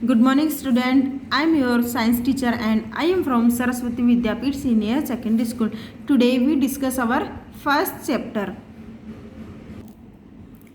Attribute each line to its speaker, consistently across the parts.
Speaker 1: Good morning, student. I am your science teacher and I am from Saraswati Vidyapith Senior Secondary School. Today we discuss our first chapter.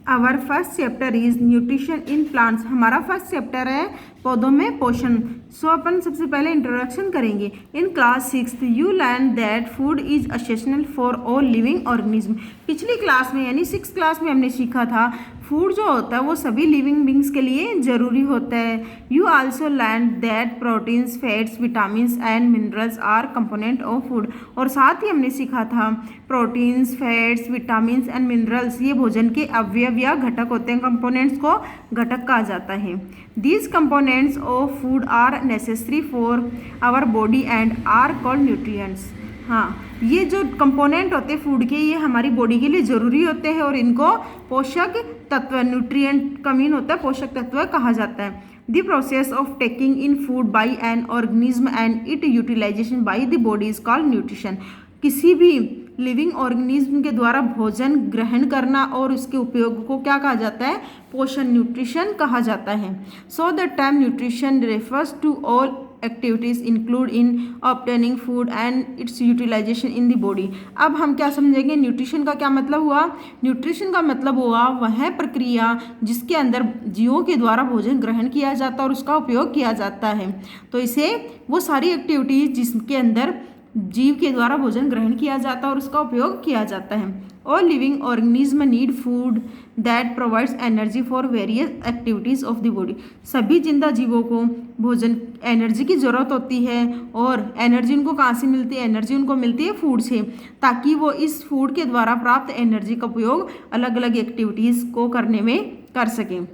Speaker 1: Our first chapter is nutrition in plants. हमारा first chapter है पौधों में पोषण. सो अपन सबसे पहले introduction करेंगे. In class 6th you learn that food is essential for all living organism. पिछली class में यानी 6th क्लास में हमने सीखा था फूड जो होता है वो सभी लिविंग बींग्स के लिए ज़रूरी होता है. You also learn that proteins, fats, vitamins and minerals R component of food. और साथ ही हमने सीखा था proteins, fats, vitamins and minerals ये भोजन के अवयव या घटक होते हैं. कंपोनेंट्स को घटक कहा जाता है. These components of food are necessary for our body and are called nutrients. हाँ, ये जो कंपोनेंट होते हैं फूड के ये हमारी बॉडी के लिए ज़रूरी होते हैं और इनको पोषक तत्व, न्यूट्रिएंट का मीन होता है पोषक तत्व कहा जाता है. The process of taking in food by an organism and it utilization by the body is called nutrition. किसी भी लिविंग ऑर्गेनिज्म के द्वारा भोजन ग्रहण करना और उसके उपयोग को क्या कहा जाता है? पोषण, न्यूट्रिशन कहा जाता है. So the term nutrition refers to all activities include in obtaining food and its utilization in the body. अब हम क्या समझेंगे न्यूट्रिशन का क्या मतलब हुआ? न्यूट्रिशन का मतलब हुआ वह प्रक्रिया जिसके अंदर जीवों के द्वारा भोजन ग्रहण किया जाता है और उसका उपयोग किया जाता है. तो इसे वो सारी एक्टिविटीज जिसके अंदर जीव के द्वारा भोजन ग्रहण किया जाता है और उसका उपयोग किया जाता है. All living organism need food that provides energy for various activities of the body. सभी जिंदा जीवों को भोजन एनर्जी की ज़रूरत होती है और एनर्जी उनको कहाँ से मिलती है? एनर्जी उनको मिलती है फूड से, ताकि वो इस फूड के द्वारा प्राप्त एनर्जी का उपयोग अलग अलग एक्टिविटीज़ को करने में कर सकें.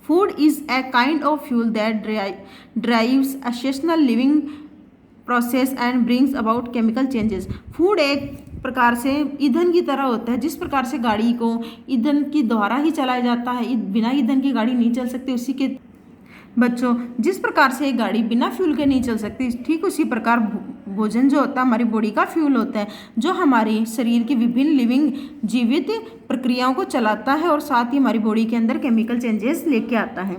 Speaker 1: Food is a kind of fuel that drives essential living process and brings about chemical changes. Food एक प्रकार से ईंधन की तरह होता है. जिस प्रकार से गाड़ी को ईंधन के द्वारा ही चलाया जाता है, बिना ईंधन की गाड़ी नहीं चल सकती, उसी के बच्चों जिस प्रकार से एक गाड़ी बिना फ्यूल के नहीं चल सकती, ठीक उसी प्रकार भोजन जो होता है हमारी बॉडी का फ्यूल होता है जो हमारे शरीर की विभिन्न लिविंग जीवित प्रक्रियाओं को चलाता है और साथ ही हमारी बॉडी के अंदर केमिकल चेंजेस लेके आता है.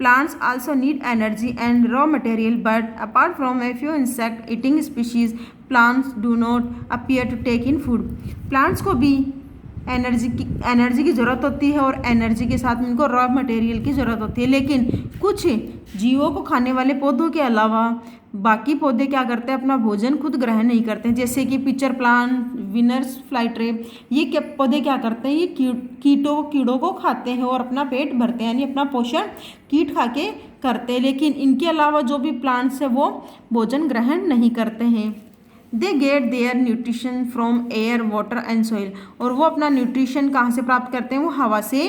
Speaker 1: Plants also need energy and raw material, but apart from a few insect-eating species, plants do not appear to take in food. Plants को भी एनर्जी की ज़रूरत होती है और एनर्जी के साथ इनको रॉ मटेरियल की ज़रूरत होती है. लेकिन कुछ जीवों को खाने वाले पौधों के अलावा बाकी पौधे क्या करते हैं? अपना भोजन खुद ग्रहण नहीं करते हैं. जैसे कि पिचर प्लांट, विनर्स फ्लाईट्रे, ये क्या पौधे क्या करते हैं? ये कीड़ों को खाते हैं और अपना पेट भरते हैं, यानी अपना पोषण कीट खा के करते हैं. लेकिन इनके अलावा जो भी प्लांट्स है वो भोजन ग्रहण नहीं करते हैं. They get their nutrition from air, water and soil. और वो अपना न्यूट्रिशन कहाँ से प्राप्त करते हैं? वो हवा से,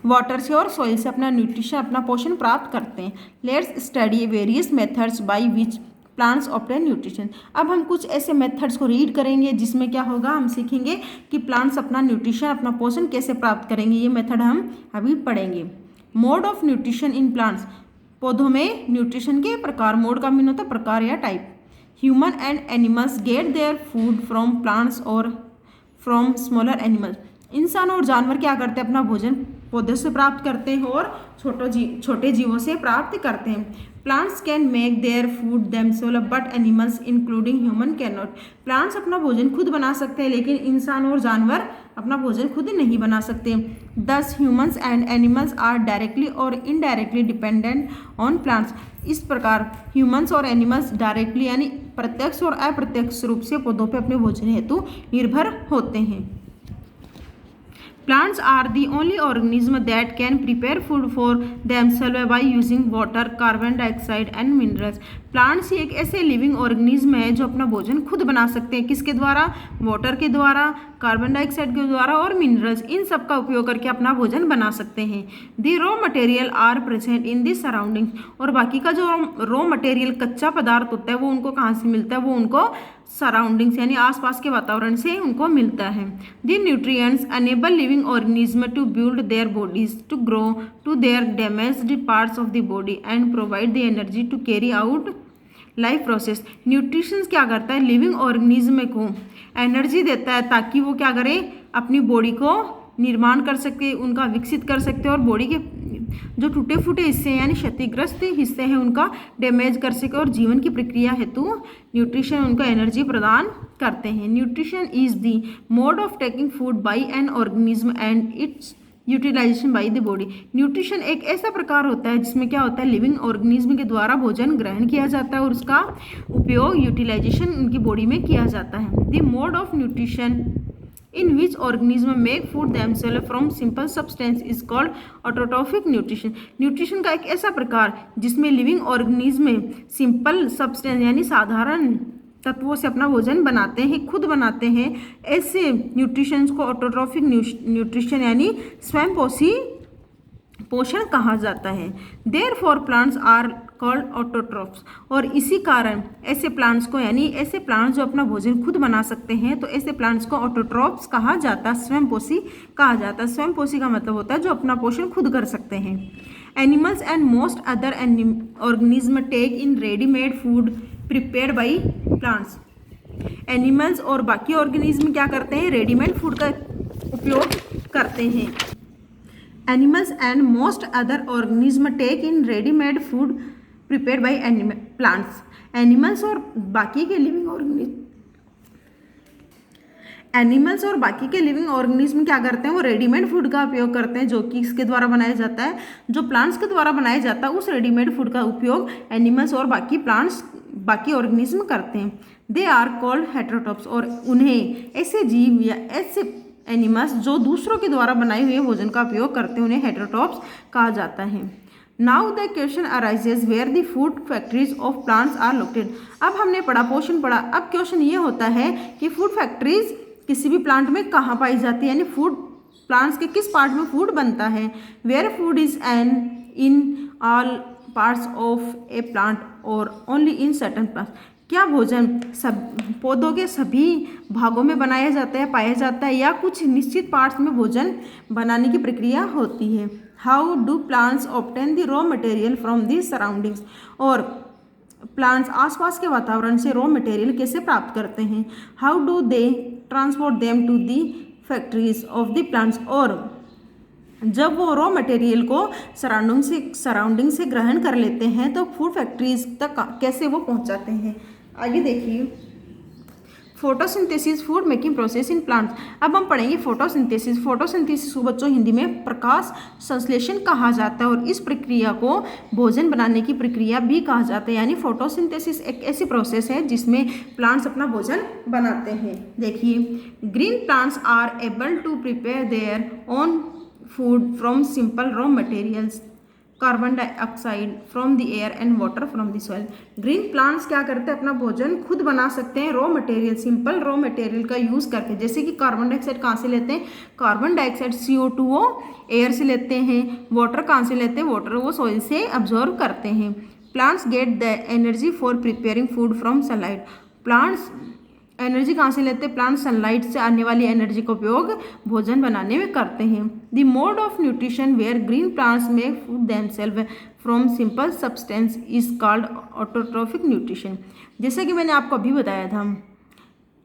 Speaker 1: वाटर से और सॉइल से अपना न्यूट्रिशन, अपना पोषण प्राप्त करते हैं. Let's study various methods by which plants obtain nutrition. अब हम कुछ ऐसे मेथड्स को रीड करेंगे जिसमें क्या होगा, हम सीखेंगे कि प्लांट्स अपना न्यूट्रिशन, अपना पोषण कैसे प्राप्त करेंगे. ये मेथड हम अभी पढ़ेंगे. Mode of nutrition in plants. पौधों में न्यूट्रिशन के प्रकार. मोड का मीन होता है प्रकार या type. Human and animals gate their food from plants और फ्रॉम स्मॉलर एनिमल्स. इंसान और जानवर क्या करते हैं? अपना भोजन पौधों से प्राप्त करते हैं और छोटे जीवों से प्राप्त करते हैं. Plants can make their food themselves but animals including human can not. Plants अपना भोजन खुद बना सकते हैं लेकिन इंसान और जानवर अपना भोजन खुद नहीं बना सकते. Thus humans and animals are directly और इनडायरेक्टली डिपेंडेंट ऑन प्लांट्स. इस प्रकार ह्यूमन्स और एनिमल्स डायरेक्टली यानी प्रत्यक्ष और अप्रत्यक्ष रूप से पौधों पर अपने भोजन हेतु निर्भर होते हैं. Plants are the only organism that can prepare food for themselves by using water, carbon dioxide and minerals. Plants ही एक ऐसे लिविंग ऑर्गेनिज्म है जो अपना भोजन खुद बना सकते हैं. किसके द्वारा? वाटर के द्वारा, कार्बन डाइऑक्साइड के द्वारा और मिनरल्स, इन सब का उपयोग करके अपना भोजन बना सकते हैं. The raw material are present in the surroundings. और बाकी का जो रॉ मटेरियल कच्चा पदार्थ होता है वो उनको कहाँ से मिलता है? वो उनको सराउंडिंग्स यानी आसपास के वातावरण से उनको मिलता है. The nutrients enable living organism to build their bodies, to grow to their damaged parts of the body and provide the energy to carry out life process. Nutrition क्या करता है? लिविंग ऑर्गेनिज्म को एनर्जी देता है ताकि वो क्या करे? अपनी बॉडी को निर्माण कर सकते, उनका विकसित कर सकते और बॉडी के जो टूटे फूटे हिस्से हैं यानी क्षतिग्रस्त हिस्से हैं उनका डैमेज कर सके और जीवन की प्रक्रिया हेतु न्यूट्रिशन उनको एनर्जी प्रदान करते हैं। Nutrition is the mode of taking food by an organism and its utilization by the body. Nutrition एक ऐसा प्रकार होता है जिसमें क्या होता है, लिविंग ऑर्गेनिज्म के द्वारा भोजन ग्रहण किया जाता है और उसका उपयोग यूटिलाइजेशन उनकी बॉडी में किया जाता है। The mode of nutrition in which organism make food themselves from simple substance is called autotrophic nutrition। Nutrition का एक ऐसा प्रकार जिसमें लिविंग ऑर्गेनिज्म सिंपल सब्सटेंस यानी साधारण तत्वों से अपना भोजन बनाते हैं, खुद बनाते हैं, ऐसे न्यूट्रिशन को ऑटोट्रॉफिक न्यूट्रिशन यानी स्वयं पोषी पोषण कहा जाता है। Therefore plants are called autotrophs, और इसी कारण ऐसे प्लांट्स को यानी ऐसे प्लांट्स जो अपना भोजन खुद बना सकते हैं तो ऐसे प्लांट्स को ऑटोट्रॉफ्स कहा जाता है, स्वयंपोषी कहा जाता है। स्वयंपोषी का मतलब होता है जो अपना पोषण खुद कर सकते हैं। Animals and most other organism take in readymade food prepared by plants. Animals और बाकी ऑर्गेनिज्म क्या करते हैं, रेडीमेड फूड का उपयोग करते हैं। Animals and most other organism take in readymade food prepared by plants. Animals और बाकी के लिविंग ऑर्गेनिज्म क्या करते हैं, वो रेडीमेड फूड का उपयोग करते हैं जो कि इसके द्वारा बनाया जाता है, जो प्लांट्स के द्वारा बनाया जाता है उस रेडीमेड फूड का उपयोग एनिमल्स और बाकी ऑर्गेनिज्म करते हैं। दे आर कॉल्ड हेटेरोट्रॉप्स, और उन्हें ऐसे जीव या ऐसे एनिमल्स जो दूसरों के द्वारा बनाए हुए भोजन का उपयोग करते हैं उन्हें हेटेरोट्रॉप्स कहा जाता है। Now the question arises where the food factories of plants are located. अब हमने पढ़ा, पोषण पढ़ा, अब क्वेश्चन ये होता है कि फूड फैक्ट्रीज किसी भी प्लांट में कहाँ पाई जाती है, यानी फूड प्लांट्स के किस पार्ट में फूड बनता है। Where food is an in all parts of a plant और ओनली इन सर्टन प्लांट्स। क्या भोजन सब पौधों के सभी भागों में बनाया जाता है, पाया जाता है, या कुछ निश्चित पार्ट्स में भोजन बनाने की प्रक्रिया होती है। How do plants obtain the raw material from the surroundings, और प्लांट्स आसपास के वातावरण से रॉ मटेरियल कैसे प्राप्त करते हैं। How do they transport them to the factories of the plants, और जब वो रॉ मटेरियल को सराउंडिंग से ग्रहण कर लेते हैं तो फूड फैक्ट्रीज तक कैसे वो पहुंचाते हैं। आगे देखिए, photosynthesis food making process in plants. अब हम पढ़ेंगे फोटोसिंथेसिस। फोटोसिंथेसिस को बच्चों हिंदी में प्रकाश संश्लेषण कहा जाता है और इस प्रक्रिया को भोजन बनाने की प्रक्रिया भी कहा जाता है। यानी फोटोसिंथेसिस एक ऐसी प्रोसेस है जिसमें प्लांट्स अपना भोजन बनाते हैं। देखिए, green plants are able to prepare their own food from simple raw materials, carbon dioxide from the air and water from the soil. Green plants क्या करते हैं, अपना भोजन खुद बना सकते हैं raw material, simple raw material का यूज़ करके। जैसे कि कार्बन डाइऑक्साइड कहाँ से लेते हैं, कार्बन डाइऑक्साइड CO2 वो एयर से लेते हैं, वाटर कहाँ से लेते हैं, वाटर वो सॉइल से अब्जॉर्व करते हैं। Plants get the energy for preparing food from sunlight. Plants energy कहाँ से लेते हैं, प्लांट सनलाइट से आने वाली एनर्जी का उपयोग भोजन बनाने में करते हैं। The mode of nutrition where green plants make food themselves from simple substance is called autotrophic nutrition. जैसे कि मैंने आपको अभी बताया था,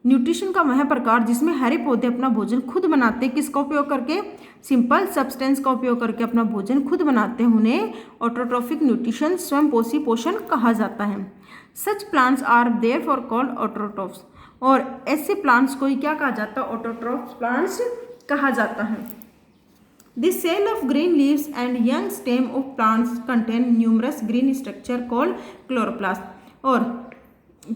Speaker 1: न्यूट्रिशन का वह प्रकार जिसमें हरे पौधे अपना भोजन खुद बनाते हैं, किसका उपयोग करके, सिंपल सब्सटेंस का उपयोग करके अपना भोजन खुद बनाते हैं, उन्हें ऑटोट्रॉफिक न्यूट्रिशन स्वयंपोषी पोषण कहा जाता है। Such plants are therefore called autotrophs, और ऐसे प्लांट्स को ही क्या कहा जाता है, ऑटोट्रॉफ्स प्लांट्स कहा जाता है। The cell of green leaves and young stem of plants contain numerous green structure called chloroplast. और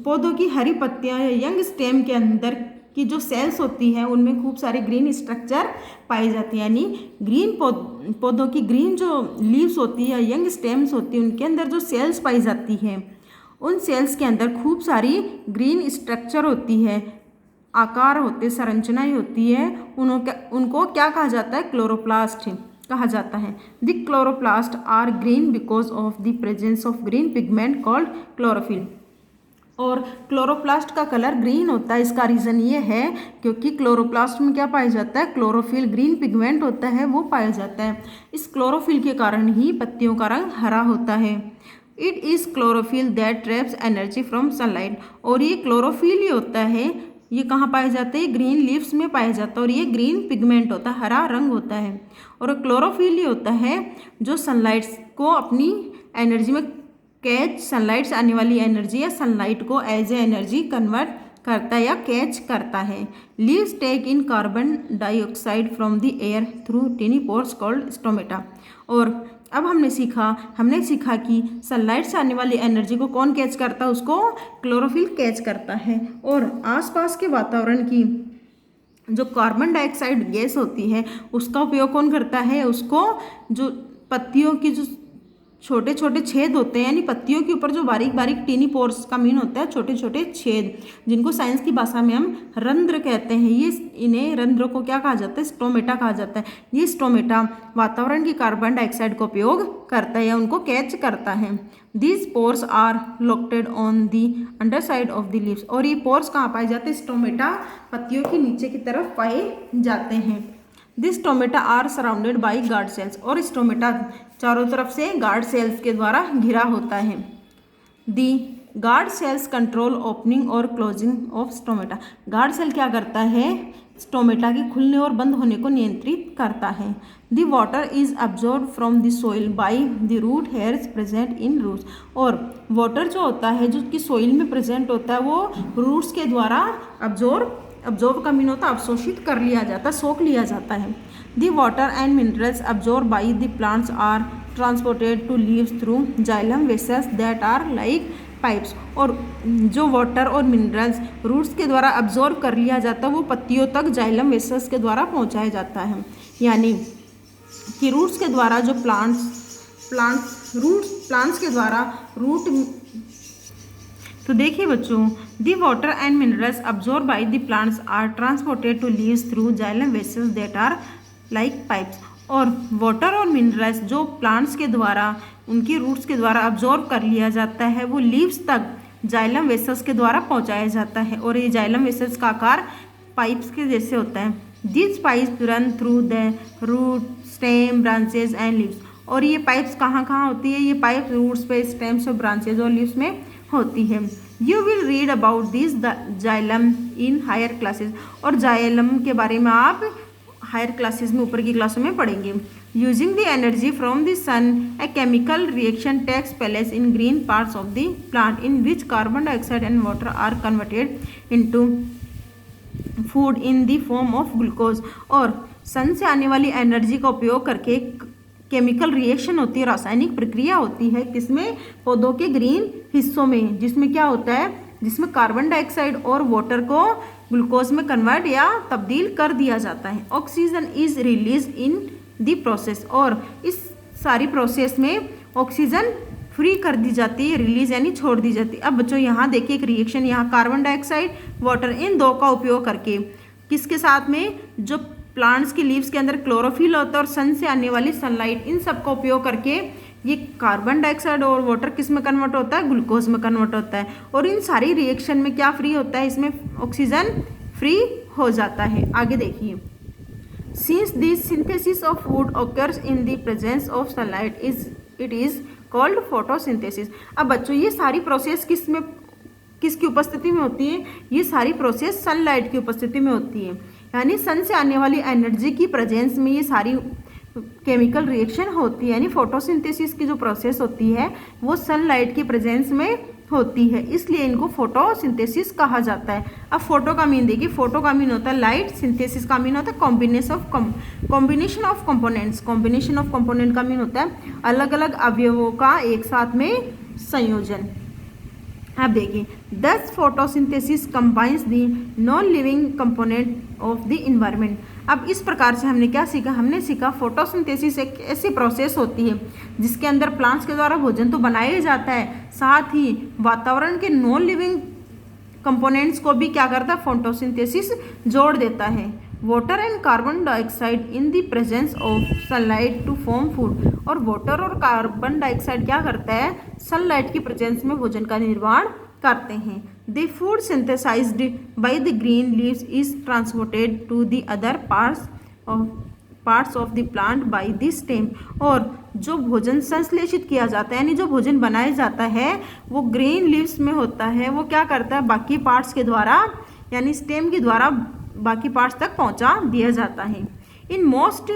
Speaker 1: पौधों की हरी पत्तियां या यंग स्टेम के अंदर की जो सेल्स होती हैं उनमें खूब सारे ग्रीन स्ट्रक्चर पाई जाती है। यानी ग्रीन पौधों की ग्रीन जो लीव्स होती है, यंग स्टेम्स होती है, उनके अंदर जो सेल्स पाई जाती हैं उन सेल्स के अंदर खूब सारी ग्रीन स्ट्रक्चर होती है, आकार होते, संरचनाएं होती है, उनको क्या कहा जाता है, क्लोरोप्लास्ट कहा जाता है। The chloroplast are green because of the presence of green pigment called chlorophyll. और क्लोरोप्लास्ट का कलर ग्रीन होता है, इसका रीज़न ये है क्योंकि क्लोरोप्लास्ट में क्या पाया जाता है, क्लोरोफिल ग्रीन पिगमेंट होता है वो पाया जाता है। इस क्लोरोफिल के कारण ही पत्तियों का रंग हरा होता है। It is chlorophyll that traps energy from sunlight, और ये क्लोरोफिल ही होता है ये कहाँ पाए जाते हैं? ग्रीन लीव्स में पाया जाता है और ये ग्रीन पिगमेंट होता है, हरा रंग होता है। और क्लोरोफिल ही होता है जो सनलाइट को अपनी एनर्जी में कैच, सनलाइट से आने वाली एनर्जी या सनलाइट को एज ए एनर्जी कन्वर्ट करता है या कैच करता है। Leaves take in carbon dioxide from the air through tiny pores called stomata. और अब हमने सीखा कि सनलाइट से आने वाली एनर्जी को कौन कैच करता है? उसको क्लोरोफिल कैच करता है। और आसपास के वातावरण की जो कार्बन डाइऑक्साइड गैस होती है उसका उपयोग कौन करता है? उसको जो पत्तियों की जो छोटे छोटे छेद होते हैं, यानी पत्तियों के ऊपर जो बारीक बारीक टीनी पोर्स का मीन होता है छोटे छोटे छेद, जिनको साइंस की भाषा में हम रंध्र कहते हैं। ये इन्हें रंध्रों को क्या कहा जाता है? स्टोमेटा कहा जाता है। ये स्टोमेटा वातावरण की कार्बन डाइऑक्साइड का उपयोग करता है या उनको कैच करता है। These pores are located on the under side of the leaves. और ये पोर्स कहाँ पाए जाते हैं? स्टोमेटा पत्तियों के नीचे की तरफ पाए जाते हैं। This stomata are surrounded by guard cells. और स्टोमेटा चारों तरफ से गार्ड सेल्स के द्वारा घिरा होता है। The guard cells control opening और closing of stomata. Guard cell क्या करता है? स्टोमेटा के खुलने और बंद होने को नियंत्रित करता है। The water is absorb from the soil by the root hairs present in roots. और वाटर जो होता है जो कि सोइल में प्रेजेंट होता है वो रूट्स के द्वारा अब्जॉर्ब का मीन होता है अवशोषित कर लिया जाता है, सोख लिया जाता है। The water and minerals absorb by the plants are transported to leaves through xylem vessels that are like pipes. और जो वाटर और मिनरल्स रूट्स के द्वारा अब्जॉर्ब कर लिया जाता है वो पत्तियों तक जाइलम वेसल्स के द्वारा पहुंचाया जाता है। यानी कि रूट्स के द्वारा जो प्लांट्स के द्वारा रूट। तो देखिए बच्चों, the water and minerals absorb by the plants are transported to leaves through xylem vessels that are like pipes. और वाटर और मिनरल्स जो प्लांट्स के द्वारा उनकी रूट्स के द्वारा अब्जॉर्ब कर लिया जाता है वो लीव्स तक जाइलम वेसल्स के द्वारा पहुंचाया जाता है। और ये जाइलम वेसल्स का आकार पाइप्स के जैसे होता है। This pipes run through the root, stem, branches and leaves. और ये पाइप्स कहाँ कहाँ होती है? ये पाइप रूट्स पे, स्टेम्स और ब्रांचेज और लीव्स में होती है। You will read about this xylem in higher classes. और जाइलम के बारे में आप हायर क्लासेस में, ऊपर की क्लासों में पढ़ेंगे। Using the energy from the sun a chemical reaction takes place in green parts of the plant in which carbon dioxide and water are converted into food in the form of glucose. और sun से आने वाली energy का उपयोग करके chemical reaction होती है, रासायनिक प्रक्रिया होती है किसमें? पौधों के ग्रीन हिस्सों में, जिसमें क्या होता है? जिसमें कार्बन डाइऑक्साइड और वाटर को ग्लूकोज में कन्वर्ट या तब्दील कर दिया जाता है। Oxygen is release in the process. और इस सारी प्रोसेस में ऑक्सीजन फ्री कर दी जाती है, रिलीज यानी छोड़ दी जाती है। अब बच्चों यहाँ देखिए एक रिएक्शन, यहाँ कार्बन डाइऑक्साइड, वाटर, इन दो का उपयोग करके किसके साथ में? जो प्लांट्स की लीव्स के अंदर क्लोरोफिल होता है और सन से आने वाली सनलाइट, इन सब का उपयोग करके ये कार्बन डाइऑक्साइड और वाटर किस में कन्वर्ट होता है? ग्लूकोज में कन्वर्ट होता है। और इन सारी रिएक्शन में क्या फ्री होता है? इसमें ऑक्सीजन फ्री हो जाता है। आगे देखिए, since this synthesis of food occurs in the presence of sunlight it is called photosynthesis. अब बच्चों ये सारी प्रोसेस किसकी उपस्थिति में होती है? ये सारी प्रोसेस सनलाइट की उपस्थिति में होती है। यानी सन से आने वाली एनर्जी की प्रेजेंस में ये सारी केमिकल रिएक्शन होती है। यानी फोटोसिंथेसिस की जो प्रोसेस होती है वो सनलाइट की प्रेजेंस में होती है, इसलिए इनको फोटोसिंथेसिस कहा जाता है। अब फोटो का मीन देखिए, फोटो का मीन होता है लाइट, सिंथेसिस का मीन होता है combination of components. Combination of component का मीन होता है अलग अलग अवयवों का एक साथ में संयोजन। अब देखिए, दस photosynthesis combines the non living component of the environment. अब इस प्रकार से हमने क्या सीखा? हमने सीखा फोटोसिंथेसिस एक ऐसी प्रोसेस होती है जिसके अंदर प्लांट्स के द्वारा भोजन तो बनाया जाता है, साथ ही वातावरण के नॉन लिविंग कंपोनेंट्स को भी क्या करता है? फोटोसिंथेसिस जोड़ देता है। Water and carbon dioxide in the presence of sunlight to form food. और वाटर और कार्बन डाइऑक्साइड क्या करता है? सनलाइट की प्रेजेंस में भोजन का निर्माण करते हैं। The food synthesized by the green leaves is transported to the other parts of the plant by the stem. और जो भोजन संश्लेषित किया जाता है, यानी जो भोजन बनाया जाता है वो ग्रीन लीव्स में होता है, वो क्या करता है? बाकी पार्ट्स के द्वारा यानी स्टेम के द्वारा बाकी पार्ट्स तक पहुंचा दिया जाता है। In most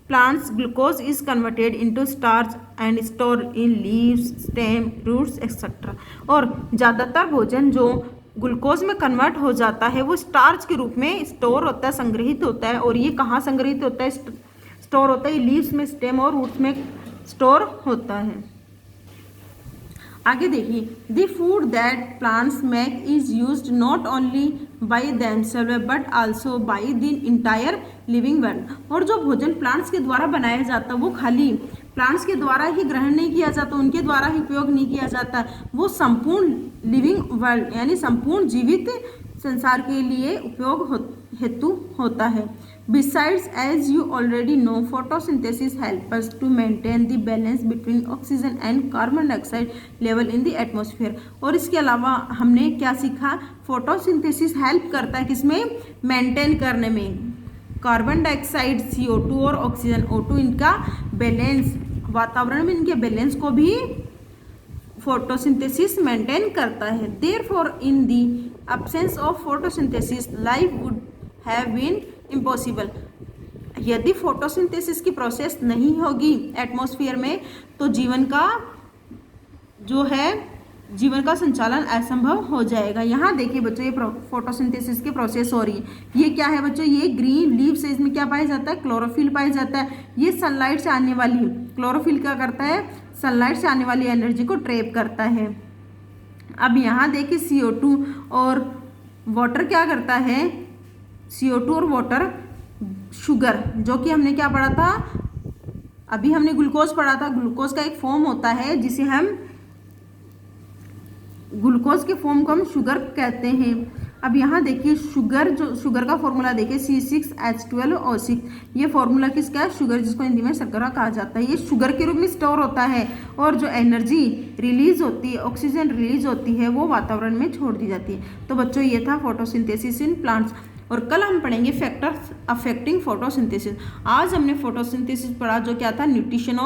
Speaker 1: plants glucose is converted into starch and stored in leaves, stem, roots etc. और ज़्यादातर भोजन जो ग्लूकोज में कन्वर्ट हो जाता है वो स्टार्च के रूप में स्टोर होता है, संग्रहित होता है। और ये कहाँ संग्रहित होता है, स्टोर होता है लीव्स में, स्टेम और रूट्स में स्टोर होता है। आगे देखिए, the food that plants make is used not only by themselves but also by the entire living world. और जो भोजन प्लांट्स के द्वारा बनाया जाता है वो खाली प्लांट्स के द्वारा ही ग्रहण नहीं किया जाता, उनके द्वारा ही उपयोग नहीं किया जाता, वो संपूर्ण लिविंग वर्ल्ड यानी संपूर्ण जीवित संसार के लिए उपयोग हेतु होता है। Besides, as you already know, photosynthesis helps us to maintain the balance between oxygen and carbon dioxide level in the atmosphere। और इसके अलावा हमने क्या सीखा, फोटोसिंथेसिस हेल्प करता है किसमें, मेंटेन करने में कार्बन डाइऑक्साइड CO2 और ऑक्सीजन O2 इनका बैलेंस, वातावरण में इनके बैलेंस को भी फोटोसिंथेसिस मेंटेन करता है। Therefore in the absence of photosynthesis life would have been impossible. यदि फोटोसिंथेसिस की प्रोसेस नहीं होगी एटमॉस्फेयर में तो जीवन का संचालन असंभव हो जाएगा। यहाँ देखिए बच्चों, ये फोटोसिंथेसिस की प्रोसेस हो रही है। ये क्या है बच्चों, ये ग्रीन लीव्स है, इसमें क्या पाया जाता है, क्लोरोफिल पाया जाता है। ये सनलाइट से आने वाली, क्लोरोफिल क्या करता है, सनलाइट से आने वाली एनर्जी को ट्रैप करता है। अब यहाँ देखिए CO2 और वाटर क्या करता है, CO2 और वाटर, शुगर जो कि हमने क्या पढ़ा था, अभी हमने ग्लूकोज पढ़ा था। ग्लूकोज का एक फॉर्म होता है जिसे हम, ग्लूकोज के फॉर्म को हम शुगर कहते हैं। अब यहाँ देखिए शुगर का फॉर्मूला देखिए C6H12O6। ये फॉर्मूला किसका है, शुगर, जिसको हिंदी में शर्करा कहा जाता है। ये शुगर के रूप में स्टोर होता है और जो एनर्जी रिलीज होती है, ऑक्सीजन रिलीज होती है, वो वातावरण में छोड़ दी जाती है। तो बच्चों ये था फोटोसिंथेसिस इन प्लांट्स। और कल हम पढ़ेंगे फैक्टर्स अफेक्टिंग फोटोसिंथेसिस। आज हमने फोटोसिंथेसिस पढ़ा जो क्या था, न्यूट्रिशन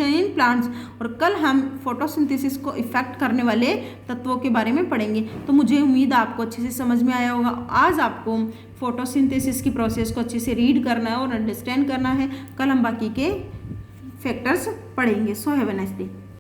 Speaker 1: इन प्लांट्स। और कल हम फोटोसिंथेसिस को इफेक्ट करने वाले तत्वों के बारे में पढ़ेंगे। तो मुझे उम्मीद है आपको अच्छे से समझ में आया होगा। आज आपको फोटोसिंथेसिस की प्रोसेस को अच्छे से रीड करना है और अंडरस्टैंड करना है। कल हम बाकी के फैक्टर्स पढ़ेंगे। So have a nice day.